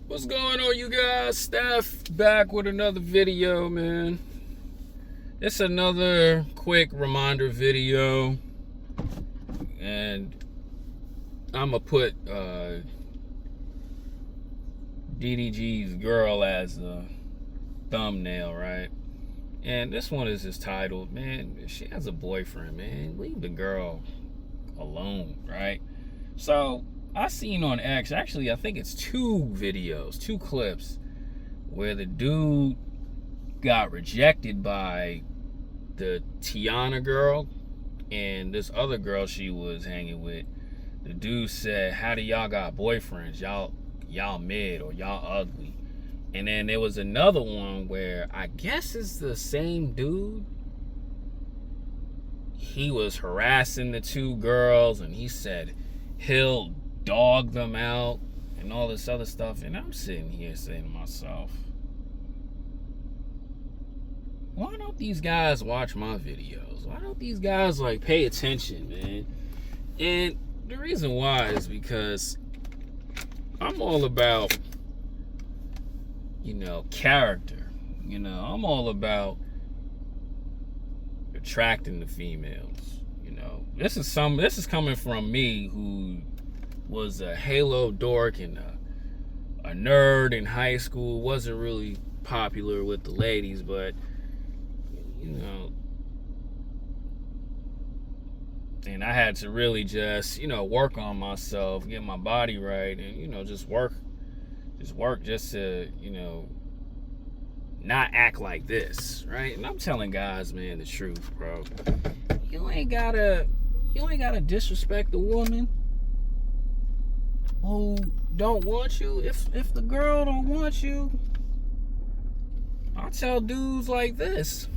What's going on, you guys? Steph back with another video, man. It's another quick reminder video, and I'm gonna put DDG's girl as a thumbnail, right? And this one is just titled, man, she has a boyfriend, man. Leave the girl alone, right? So I seen on X, actually, I think it's two clips, where the dude got rejected by the Tiana girl and this other girl she was hanging with. The dude said, "How do y'all got boyfriends? Y'all mid or y'all ugly." And then there was another one where I guess it's the same dude. He was harassing the two girls and he said he'll dog them out and all this other stuff. And I'm sitting here saying to myself, why don't these guys watch my videos? Why don't these guys pay attention, man? And the reason why is because I'm all about, character. I'm all about attracting the females. This is coming from me, who was a Halo dork and a nerd in high school. Wasn't really popular with the ladies, but and I had to really just work on myself, get my body right, and just work just to not act like this, right? And I'm telling guys, man, the truth, bro. You ain't gotta disrespect the woman who don't want you. If the girl don't want you, I tell dudes like this,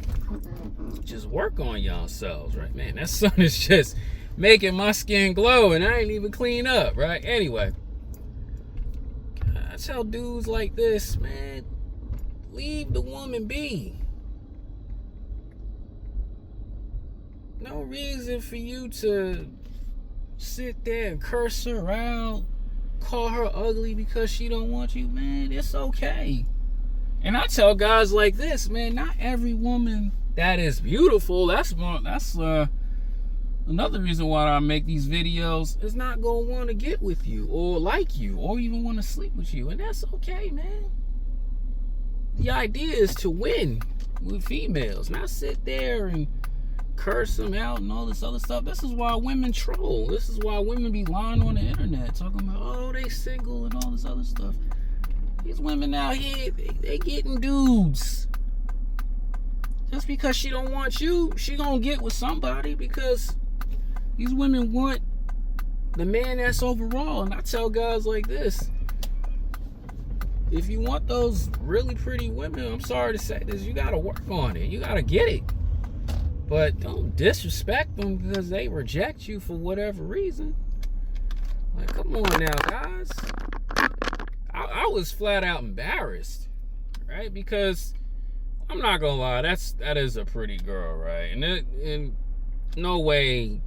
just work on yourselves, right? Man, that sun is just making my skin glow and I ain't even clean up, right? Anyway, I tell dudes like this, man, leave the woman be. No reason for you to sit there and curse her out, call her ugly because she don't want you, man. It's okay. And I tell guys like this, man, not every woman that is beautiful, that's another reason why I make these videos, is not gonna want to get with you or like you or even want to sleep with you. And that's okay, man. The idea is to win with females, not sit there and curse them out and all this other stuff. This is why women troll. This is why women be lying on the internet talking about, oh, they single and all this other stuff. These women out here, they getting dudes. Just because she don't want you, she gonna get with somebody, because these women want the man that's overall. And I tell guys like this, if you want those really pretty women, I'm sorry to say this, you gotta work on it. You gotta get it. But don't disrespect them because they reject you for whatever reason. Like, come on now, guys. I was flat out embarrassed, right? Because I'm not gonna lie, that is a pretty girl, right? And in no way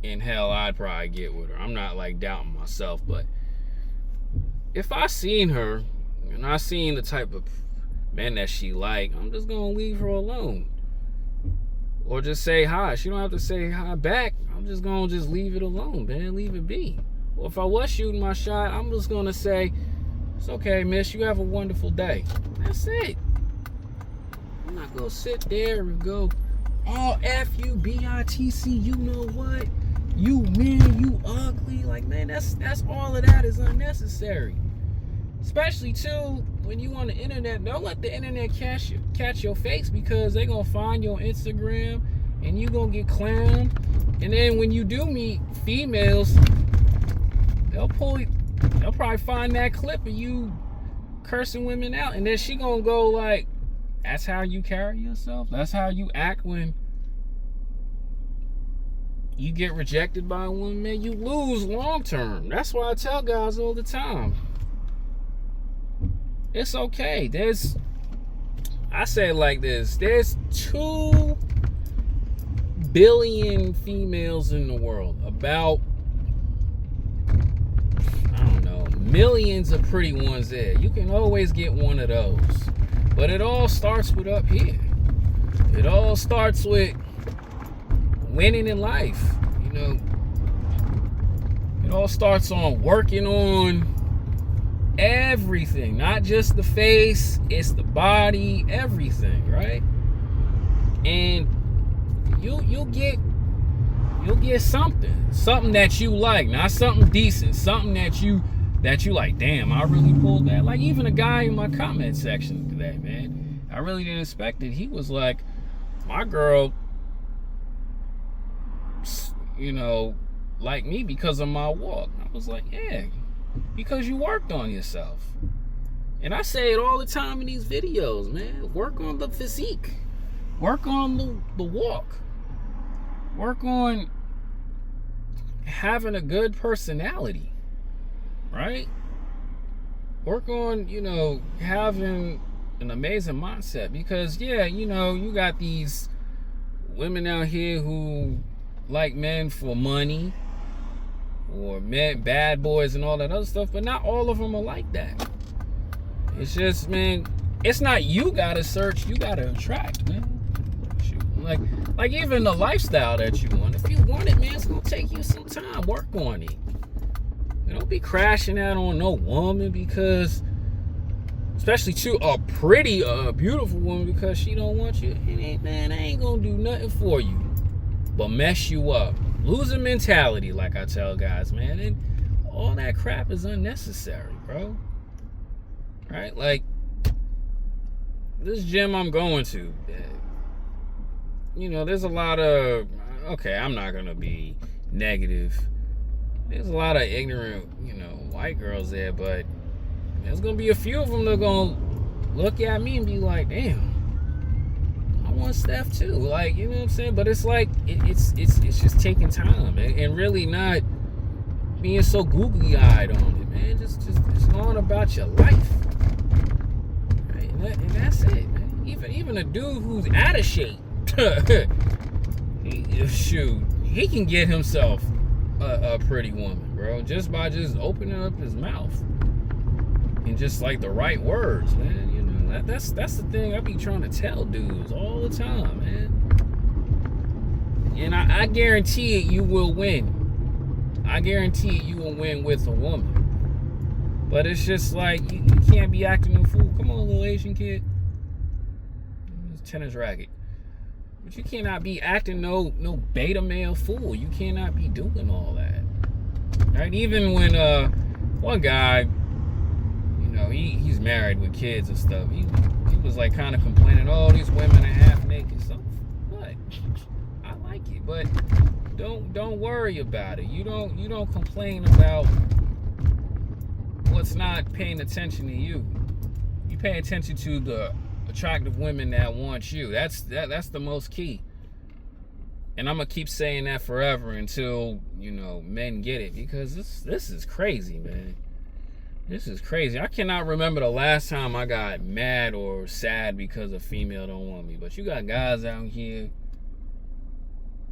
in hell I'd probably get with her. I'm not doubting myself, but if I seen her and I seen the type of men that she I'm just gonna leave her alone. Or just say hi. She don't have to say hi back. I'm just gonna leave it alone, man. Leave it be. Or if I was shooting my shot, I'm just gonna say, it's okay, miss, you have a wonderful day. That's it. I'm not gonna sit there and go, oh, F you, B-I-T-C, you know what? You man, you ugly. Like, man, that's all of that is unnecessary. Especially too, when you on the internet, don't let the internet catch your face, because they gonna find your Instagram and you gonna get clowned. And then when you do meet females, they'll probably find that clip of you cursing women out, and then she gonna go like, that's how you carry yourself? That's how you act when you get rejected by a woman? Man, you lose long term. That's why I tell guys all the time, it's okay. I say it like this, there's 2 billion females in the world. About, I don't know, millions of pretty ones there. You can always get one of those. But it all starts with up here. It all starts with winning in life. You know, it all starts on working on everything, not just the face, it's the body, everything, right? And you'll get something that you like, not something decent, something that you like. Damn, I really pulled that. Like even a guy in my comment section today, man, I really didn't expect it. He was like, my girl, you know, like me because of my walk. I was like, yeah, because you worked on yourself. And I say it all the time in these videos, man. Work on the physique. Work on the walk. Work on having a good personality, right? Work on, you know, having an amazing mindset. Because, yeah, you know, you got these women out here who like men for money, or men, bad boys and all that other stuff, but not all of them are like that. It's just, man, it's not you gotta search, you gotta attract, man. Like even the lifestyle that you want. If you want it, man, it's gonna take you some time. Work on it. You don't be crashing out on no woman because, especially to a pretty, beautiful woman, because she don't want you. Man, I ain't gonna do nothing for you but mess you up. Loser mentality, like I tell guys, man. And all that crap is unnecessary, bro. Right? Like, this gym I'm going to, you know, there's a lot of, okay, I'm not gonna be negative. There's a lot of ignorant, you know, white girls there, but there's gonna be a few of them that are gonna look at me and be like, damn, I want Steph too. Like, you know what I'm saying? But it's like, it's just taking time and really not being so googly-eyed on it, man. Just going about your life. Right? And that's it, man. Even a dude who's out of shape, shoot, he can get himself a pretty woman, bro, just by just opening up his mouth and just like the right words, man. You know, that's the thing I be trying to tell dudes all the time, man. And I guarantee it, you will win. I guarantee it, you will win with a woman. But it's just like you can't be acting a fool. Come on, little Asian kid. Tennis racket. But you cannot be acting no beta male fool. You cannot be doing all that. Right? Even when one guy, you know, he's married with kids and stuff. He was like kind of complaining, oh, these women are half naked. So what? I like it, but don't worry about it. You don't complain about what's not paying attention to you. You pay attention to the attractive women that want you. That's the most key. And I'm gonna keep saying that forever until, you know, men get it, because this is crazy, man. This is crazy. I cannot remember the last time I got mad or sad because a female don't want me. But you got guys out here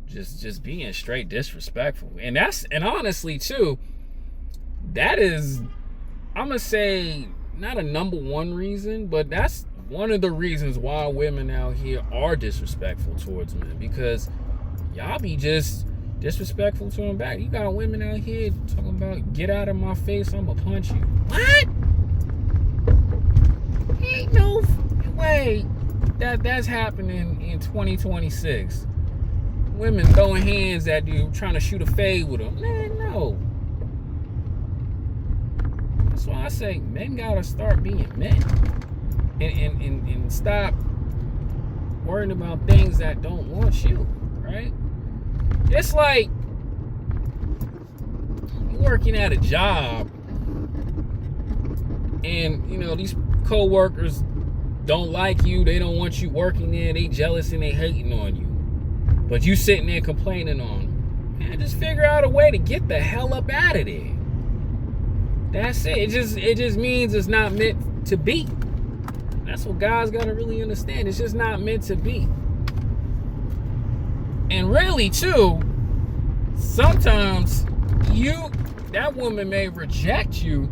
just being straight disrespectful. And honestly too, that is, I'm gonna say, not a number one reason, but that's one of the reasons why women out here are disrespectful towards men, because y'all be just disrespectful to them back. You got women out here talking about, get out of my face, I'ma punch you. What? Ain't no way that's happening in 2026. Women throwing hands at you, trying to shoot a fade with them. Man, no. That's why I say men gotta start being men. And stop worrying about things that don't want you, right? It's like you're working at a job and, you know, these co-workers don't like you, they don't want you working there, they jealous and they hating on you. But you sitting there complaining on them. Man, just figure out a way to get the hell up out of there. That's it. It just means it's not meant to be. That's what guys gotta really understand. It's just not meant to be. And really too, sometimes that woman may reject you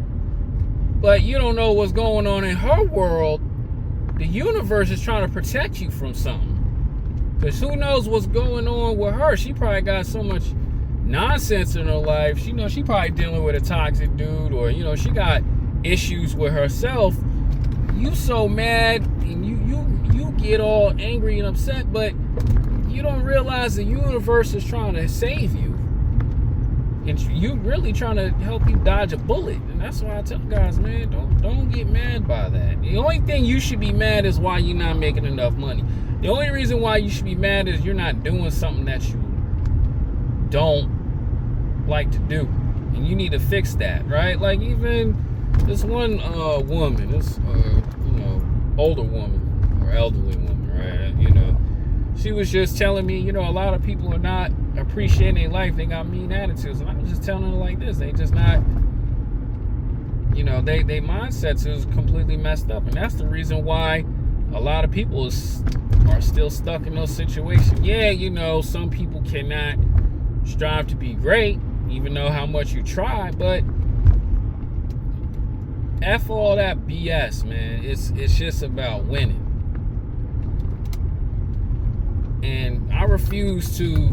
But you don't know what's going on in her world. The universe is trying to protect you from something. Because who knows what's going on with her? She probably got so much nonsense in her life. She probably dealing with a toxic dude, or she got issues with herself. You so mad and you get all angry and upset, but you don't realize the universe is trying to save you. And you really trying to help you dodge a bullet. And that's why I tell guys, man, don't get mad by that. The only thing you should be mad is why you're not making enough money. The only reason why you should be mad is you're not doing something that you don't like to do. And you need to fix that, right? Like even this one woman, this older woman or elderly woman, right? She was just telling me, a lot of people are not appreciating their life. They got mean attitudes. And I was just telling her like this. They just not, they mindsets is completely messed up. And that's the reason why a lot of people are still stuck in those situations. Yeah, some people cannot strive to be great, even though how much you try, but F all that BS, man. It's just about winning. And I refuse to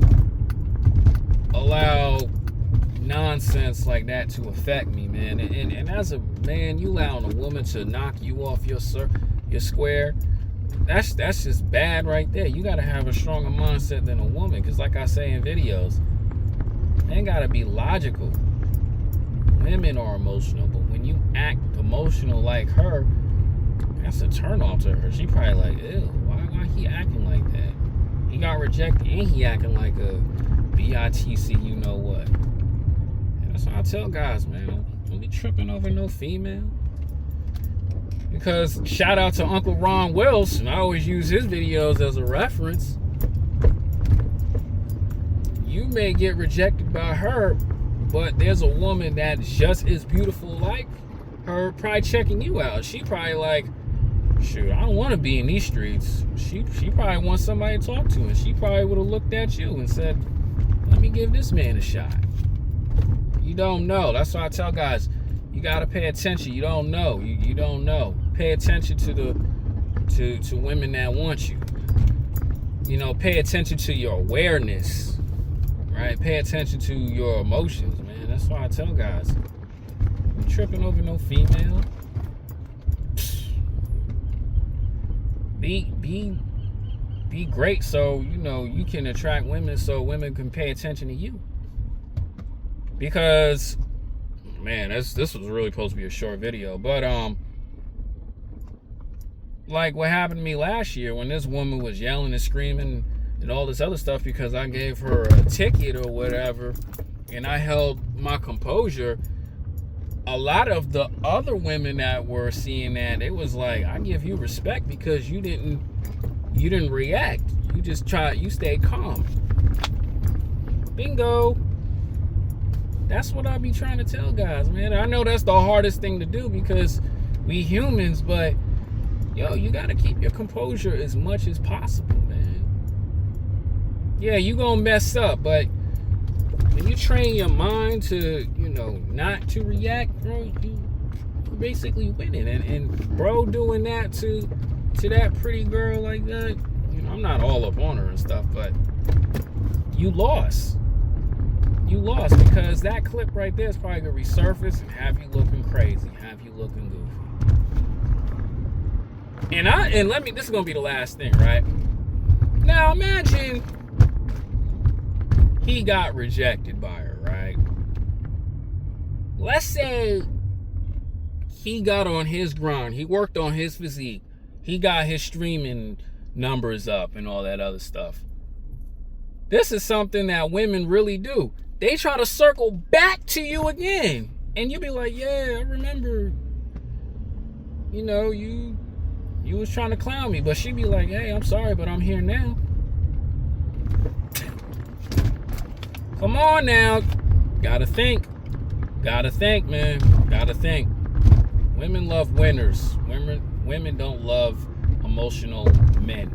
allow nonsense like that to affect me, man. And as a man, you allowing a woman to knock you off your square, that's just bad right there. You gotta have a stronger mindset than a woman, because like I say in videos, man gotta be logical. Women are emotional, but when you act emotional like her, that's a turn off to her. She probably like, ew, why he acting like that? He got rejected and he acting like a BITC, you know what? And that's why I tell guys, man, don't be tripping over no female. Because shout out to Uncle Ron Wilson, I always use his videos as a reference. You may get rejected by her, but there's a woman that's just as beautiful like her probably checking you out. She probably like, shoot, I don't want to be in these streets. She probably wants somebody to talk to, and she probably would have looked at you and said, let me give this man a shot. You don't know. That's why I tell guys, you got to pay attention. You don't know. You don't know. Pay attention to women that want you. Pay attention to your awareness, right? Pay attention to your emotions, man. That's why I tell guys, you tripping over no female. Be great, so you can attract women, so women can pay attention to you. Because, man, this was really supposed to be a short video, but like what happened to me last year when this woman was yelling and screaming and all this other stuff because I gave her a ticket or whatever, and I held my composure. A lot of the other women that were seeing that, it was like, I give you respect because you didn't react. You stayed calm. Bingo. That's what I be trying to tell guys, man. I know that's the hardest thing to do because we humans, but you gotta keep your composure as much as possible, man. Yeah, you gonna mess up, but when you train your mind to, not to react, bro, you basically winning. And bro doing that to that pretty girl like that, I'm not all up on her and stuff, but you lost. You lost because that clip right there is probably gonna resurface and have you looking crazy, have you looking goofy. And this is gonna be the last thing, right? Now imagine he got rejected by her, right? Let's say he got on his grind. He worked on his physique. He got his streaming numbers up and all that other stuff. This is something that women really do. They try to circle back to you again. And you be like, yeah, I remember, you was trying to clown me. But she be like, hey, I'm sorry, but I'm here now. Come on now. Gotta think, man. Gotta think. Women love winners. Women don't love emotional men.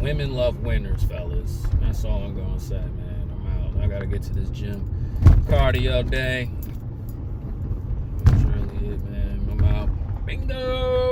Women love winners, fellas. That's all I'm gonna say, man. I'm out. I gotta get to this gym. Cardio day. That's really it, man. I'm out. Bingo.